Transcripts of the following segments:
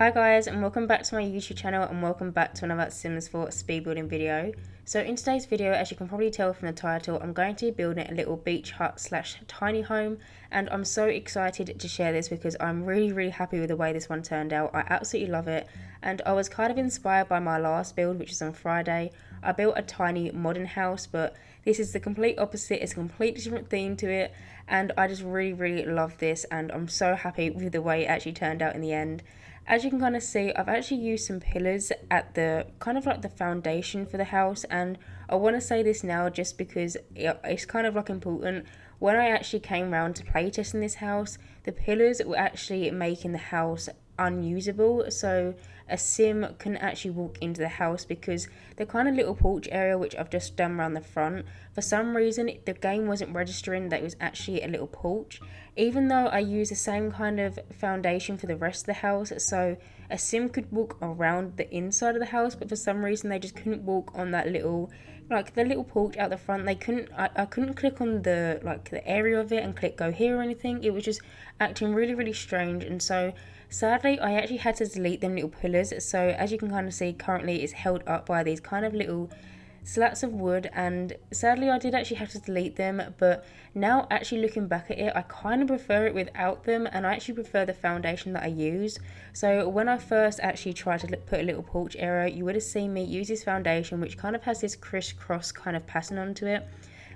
Hi guys, and welcome back to my YouTube channel, and welcome back to another Sims 4 speed building video. So in today's video, as you can probably tell from the title, I'm going to be building a little beach hut slash tiny home, and I'm so excited to share this because I'm really happy with the way this one turned out. I absolutely love it, and I was kind of inspired by my last build, which was on Friday. I built a tiny modern house, but this is the complete opposite. It's a completely different theme to it, and I just really love this, and I'm so happy with the way it actually turned out in the end. As you can kind of see, I've actually used some pillars at the kind of like the foundation for the house, and I want to say this now just because it's kind of like important. When I actually came around to playtesting this house, the pillars were actually making the house unusable, so a sim couldn't actually walk into the house because the kind of little porch area which I've just done around the front, for some reason the game wasn't registering that it was actually a little porch, even though I used the same kind of foundation for the rest of the house, so a sim could walk around the inside of the house, but for some reason they just couldn't walk on that little, like the little porch out the front. They couldn't, I couldn't click on the like the area of it and click go here or anything. It was just acting really strange, and so sadly I actually had to delete them little pillars. So as you can kind of see, currently it's held up by these kind of little slats of wood, and sadly I did actually have to delete them, but now actually looking back at it, I kind of prefer it without them, and I actually prefer the foundation that I used. So when I first actually tried to put a little porch area, you would have seen me use this foundation which kind of has this crisscross kind of pattern onto it,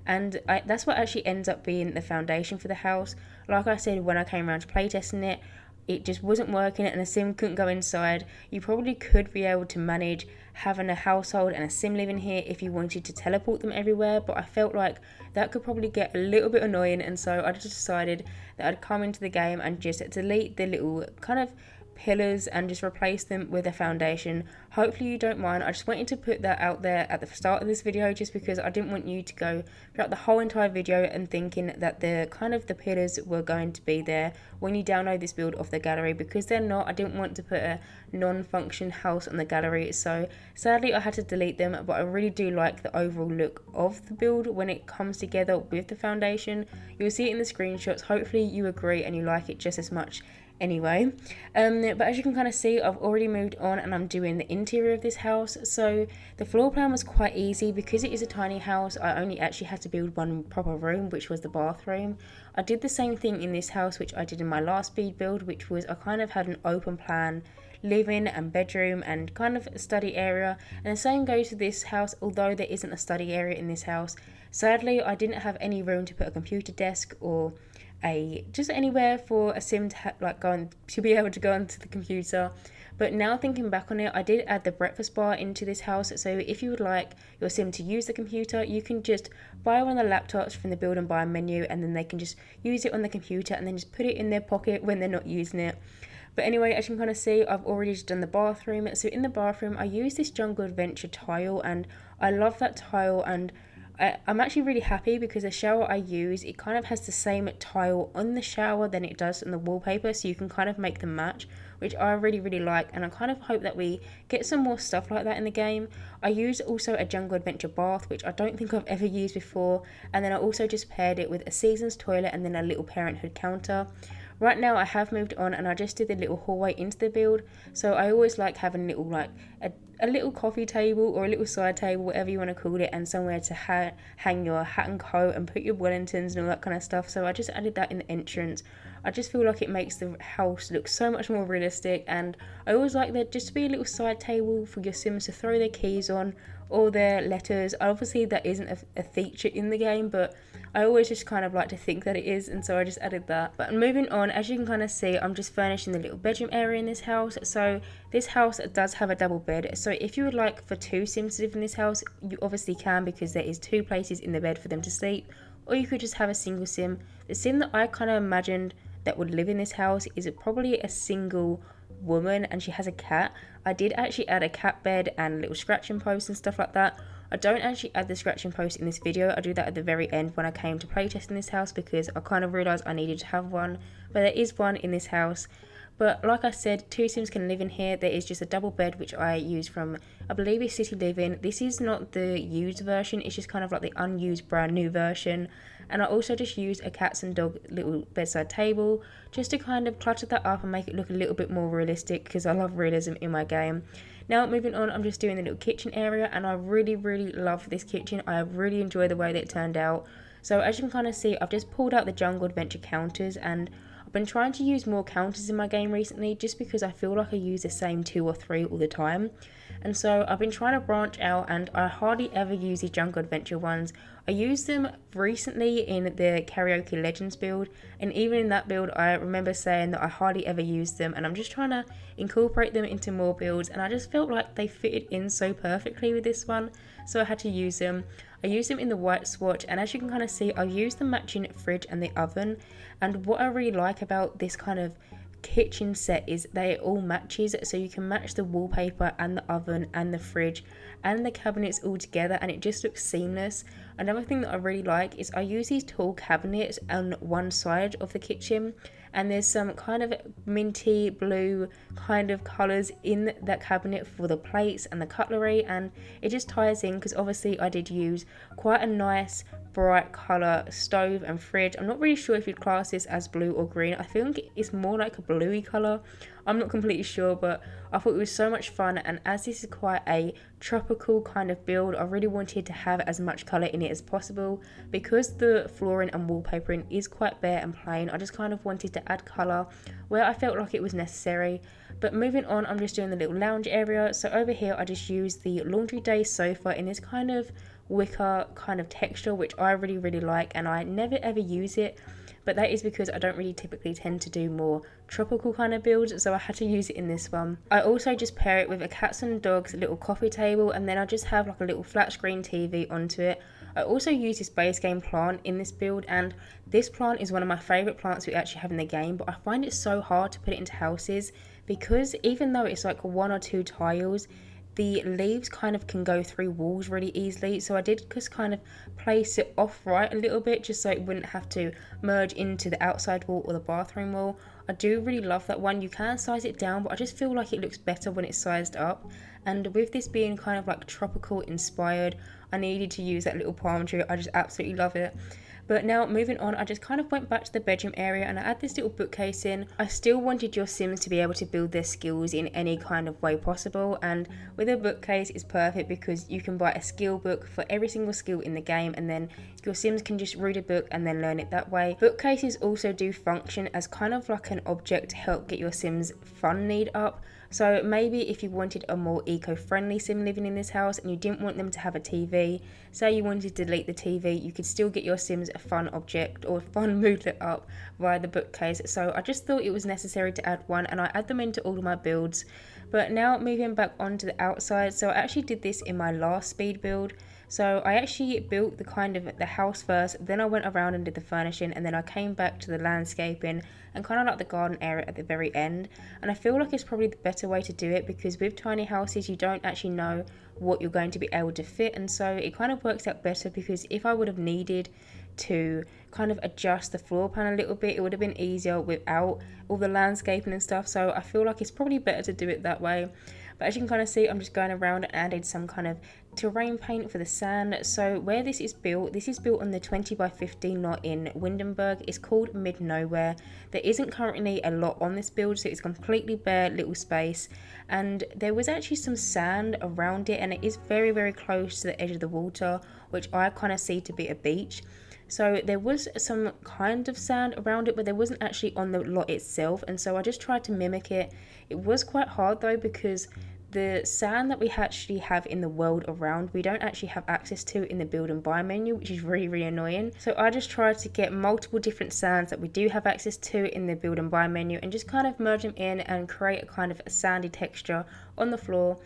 and that's what actually ends up being the foundation for the house. Like I said, when I came around to playtesting it, it just wasn't working and a sim couldn't go inside. You probably could be able to manage having a household and a sim living here if you wanted to teleport them everywhere, but I felt like that could probably get a little bit annoying, and so I just decided that I'd come into the game and just delete the little kind of pillars and just replace them with a foundation. Hopefully you don't mind. I just wanted to put that out there at the start of this video just because I didn't want you to go throughout the whole entire video and thinking that the kind of the pillars were going to be there when you download this build off the gallery, because they're not. I didn't want to put a non-function house on the gallery, so sadly I had to delete them, but I really do like the overall look of the build when it comes together with the foundation. You'll see it in the screenshots. Hopefully you agree and you like it just as much anyway. But as you can kind of see, I've already moved on and I'm doing the interior of this house. So the floor plan was quite easy because it is a tiny house. I only actually had to build one proper room, which was the bathroom. I did the same thing in this house which I did in my last speed build, which was I kind of had an open plan living and bedroom and kind of study area, and the same goes to this house, although there isn't a study area in this house. Sadly I didn't have any room to put a computer desk or just anywhere for a sim to be able to go onto the computer. But now thinking back on it, I did add the breakfast bar into this house, so if you would like your sim to use the computer, you can just buy one of the laptops from the build and buy menu, and then they can just use it on the computer and then just put it in their pocket when they're not using it. But anyway, as you can kind of see, I've already just done the bathroom. So in the bathroom I use this Jungle Adventure tile, and I love that tile, and I'm actually really happy because the shower I use, it kind of has the same tile on the shower than it does on the wallpaper, so you can kind of make them match, which I really like, and I kind of hope that we get some more stuff like that in the game. I use also a Jungle Adventure bath, which I don't think I've ever used before, and then I also just paired it with a Seasons toilet and then a little Parenthood counter. Right now I have moved on and I just did the little hallway into the build, so I always like having a little a little coffee table or a little side table, whatever you want to call it, and somewhere to hang your hat and coat and put your Wellingtons and all that kind of stuff. So I just added that in the entrance. I just feel like it makes the house look so much more realistic, and I always like there just to be a little side table for your Sims to throw their keys on or their letters. Obviously that isn't a feature in the game, but I always just kind of like to think that it is, and so I just added that. But moving on, as you can kind of see, I'm just furnishing the little bedroom area in this house. So this house does have a double bed, so if you would like for two Sims to live in this house, you obviously can, because there is two places in the bed for them to sleep, or you could just have a single Sim. The Sim that I kind of imagined that would live in this house is probably a single woman, and she has a cat. I did actually add a cat bed and little scratching posts and stuff like that. I don't actually add the scratching post in this video. I do that at the very end when I came to playtesting this house, because I kind of realised I needed to have one, but there is one in this house. But like I said, two Sims can live in here. There is just a double bed which I use from, I believe it's City Living. This is not the used version, it's just kind of like the unused brand new version. And I also just used a cats and dog little bedside table just to kind of clutter that up and make it look a little bit more realistic, because I love realism in my game. Now moving on, I'm just doing the little kitchen area, and I really love this kitchen. I really enjoy the way that it turned out. So as you can kind of see, I've just pulled out the Jungle Adventure counters, and I've been trying to use more counters in my game recently just because I feel like I use the same 2 or 3 all the time. And so I've been trying to branch out, and I hardly ever use the Jungle Adventure ones. I used them recently in the Karaoke Legends build, and even in that build I remember saying that I hardly ever used them, and I'm just trying to incorporate them into more builds, and I just felt like they fitted in so perfectly with this one, so I had to use them. I used them in the white swatch, and as you can kind of see, I used the matching fridge and the oven. And what I really like about this kind of kitchen set is they all matches, so you can match the wallpaper and the oven and the fridge and the cabinets all together, and it just looks seamless. Another thing that I really like is I use these tall cabinets on one side of the kitchen, and there's some kind of minty blue kind of colours in that cabinet for the plates and the cutlery, and it just ties in because obviously I did use quite a nice bright colour stove and fridge. I'm not really sure if you'd class this as blue or green. I think it's more like a bluey colour. I'm not completely sure, but I thought it was so much fun, and as this is quite a tropical kind of build, I really wanted to have as much colour in it as possible. Because the flooring and wallpapering is quite bare and plain, I just kind of wanted to add colour where I felt like it was necessary. But moving on, I'm just doing the little lounge area. So over here I just used the laundry day sofa in this kind of wicker kind of texture, which I really like, and I never ever use it, but that is because I don't really typically tend to do more tropical kind of builds, so I had to use it in this one. I also just pair it with a cats and dogs little coffee table, and then I just have like a little flat screen TV onto it. I also use this base game plant in this build, and this plant is one of my favourite plants we actually have in the game, but I find it so hard to put it into houses because even though it's like 1 or 2 tiles, the leaves kind of can go through walls really easily, so I did just kind of place it off right a little bit just so it wouldn't have to merge into the outside wall or the bathroom wall. I do really love that one. You can size it down, but I just feel like it looks better when it's sized up, and with this being kind of like tropical inspired, I needed to use that little palm tree. I just absolutely love it. But now moving on, I just kind of went back to the bedroom area and I add this little bookcase in. I still wanted your Sims to be able to build their skills in any kind of way possible, and with a bookcase it's perfect because you can buy a skill book for every single skill in the game, and then your Sims can just read a book and then learn it that way. Bookcases also do function as kind of like an object to help get your Sims fun need up. So maybe if you wanted a more eco-friendly Sim living in this house and you didn't want them to have a TV, say you wanted to delete the TV, you could still get your Sims a fun object or fun mood lit up via the bookcase. So I just thought it was necessary to add one, and I add them into all of my builds. But now moving back onto the outside, so I actually did this in my last speed build. So I actually built the kind of the house first, then I went around and did the furnishing, and then I came back to the landscaping and kind of like the garden area at the very end. And I feel like it's probably the better way to do it because with tiny houses you don't actually know what you're going to be able to fit, and so it kind of works out better because if I would have needed to kind of adjust the floor plan a little bit, it would have been easier without all the landscaping and stuff. So I feel like it's probably better to do it that way. But as you can kind of see, I'm just going around and added some kind of terrain paint for the sand. So where this is built on the 20 by 15 lot in Windenburg. It's called Mid Nowhere. There isn't currently a lot on this build, so it's completely bare little space, and there was actually some sand around it, and it is very, very close to the edge of the water, which I kind of see to be a beach. So there was some kind of sand around it, but there wasn't actually on the lot itself, and so I just tried to mimic it. It was quite hard though because the sand that we actually have in the world around, we don't actually have access to in the build and buy menu, which is really, really annoying. So I just tried to get multiple different sands that we do have access to in the build and buy menu and just kind of merge them in and create a kind of a sandy texture on the floor.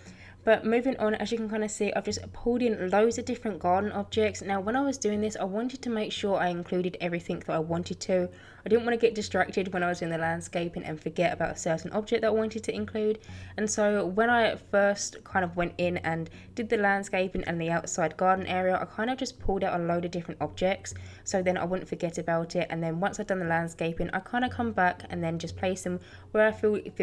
But moving on, as you can kind of see, I've just pulled in loads of different garden objects. Now, when I was doing this, I wanted to make sure I included everything that I wanted to. I didn't want to get distracted when I was doing the landscaping and forget about a certain object that I wanted to include. And so when I first kind of went in and did the landscaping and the outside garden area, I kind of just pulled out a load of different objects so then I wouldn't forget about it. And then once I've done the landscaping, I kind of come back and then just place them where I feel it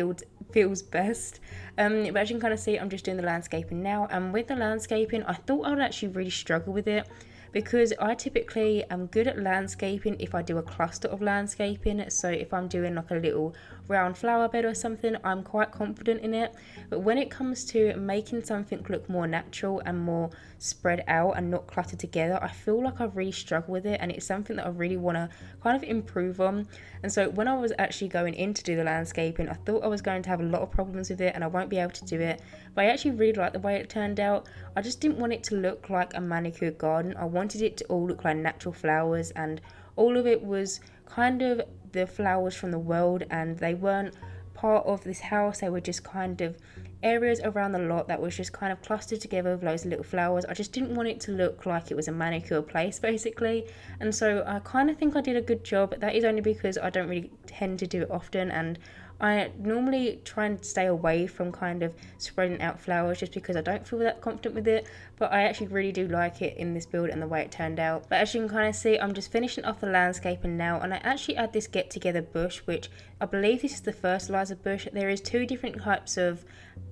feels best. But as you can kind of see, I'm just doing the landscaping now, and with the landscaping I thought I would actually really struggle with it because I typically am good at landscaping if I do a cluster of landscaping. So if I'm doing like a little round flower bed or something, I'm quite confident in it. But when it comes to making something look more natural and more spread out and not cluttered together, I feel like I really struggle with it, and it's something that I really want to kind of improve on. And so when I was actually going in to do the landscaping, I thought I was going to have a lot of problems with it and I won't be able to do it, but I actually really liked the way it turned out. I just didn't want it to look like a manicured garden. I wanted it to all look like natural flowers, and all of it was kind of the flowers from the world, and they weren't part of this house. They were just kind of areas around the lot that was just kind of clustered together with loads of little flowers. I just didn't want it to look like it was a manicure place basically, and so I kind of think I did a good job. That is only because I don't really tend to do it often, and I normally try and stay away from kind of spreading out flowers just because I don't feel that confident with it, but I actually really do like it in this build and the way it turned out. But as you can kind of see, I'm just finishing off the landscaping now, and I actually add this get together bush, which I believe this is the fertilizer bush. There is two different types of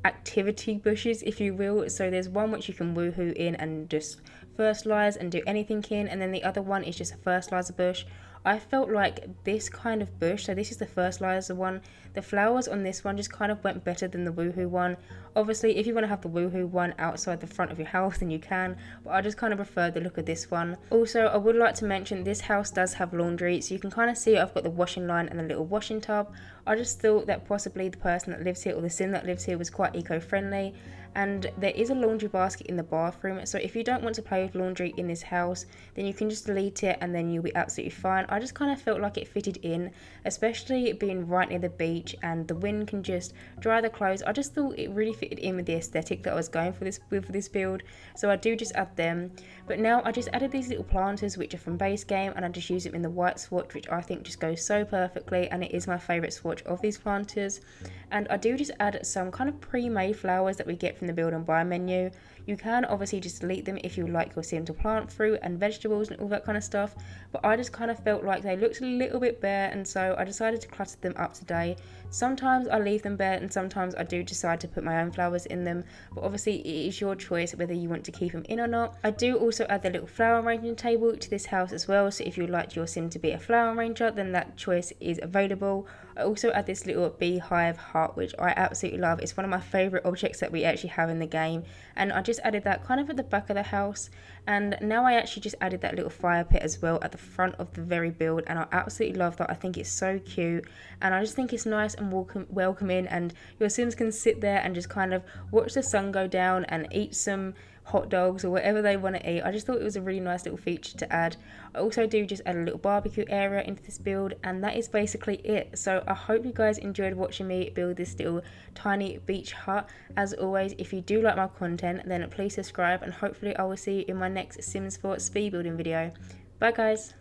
activity bushes, if you will. So there's one which you can woohoo in and just fertilize and do anything in, and then the other one is just a fertilizer bush. I felt like this kind of bush, so this is the fertilizer one, the flowers on this one just kind of went better than the woohoo one. Obviously if you want to have the woohoo one outside the front of your house then you can, but I just kind of prefer the look of this one. Also I would like to mention this house does have laundry, so you can kind of see I've got the washing line and the little washing tub. I just thought that possibly the person that lives here or the sim that lives here was quite eco-friendly, and there is a laundry basket in the bathroom, so if you don't want to play with laundry in this house then you can just delete it and then you'll be absolutely fine. I just kind of felt like it fitted in, especially it being right near the beach and the wind can just dry the clothes. I just thought it really fitted in with the aesthetic that I was going for this build, so I do just add them. But now I just added these little planters which are from base game, and I just use them in the white swatch, which I think just goes so perfectly, and it is my favourite swatch of these planters. And I do just add some kind of pre-made flowers that we get from the build and buy menu. You can obviously just delete them if you like your sim to plant fruit and vegetables and all that kind of stuff, but I just kind of felt like they looked a little bit bare, and so I decided to clutter them up today. Sometimes I leave them bare and sometimes I do decide to put my own flowers in them, but obviously it is your choice whether you want to keep them in or not. I do also add the little flower arranging table to this house as well, so if you'd like your sim to be a flower arranger then that choice is available. I also add this little beehive heart, which I absolutely love. It's one of my favourite objects that we actually have in the game, and I just added that kind of at the back of the house. And now I actually just added that little fire pit as well at the front of the very build, and I absolutely love that. I think it's so cute, and I just think it's nice and welcoming, and your sims can sit there and just kind of watch the sun go down and eat some hot dogs or whatever they want to eat. I just thought it was a really nice little feature to add. I also do just add a little barbecue area into this build, and that is basically it. So I hope you guys enjoyed watching me build this little tiny beach hut. As always, if you do like my content then please subscribe, and hopefully I will see you in my next Sims 4 speed building video. Bye guys.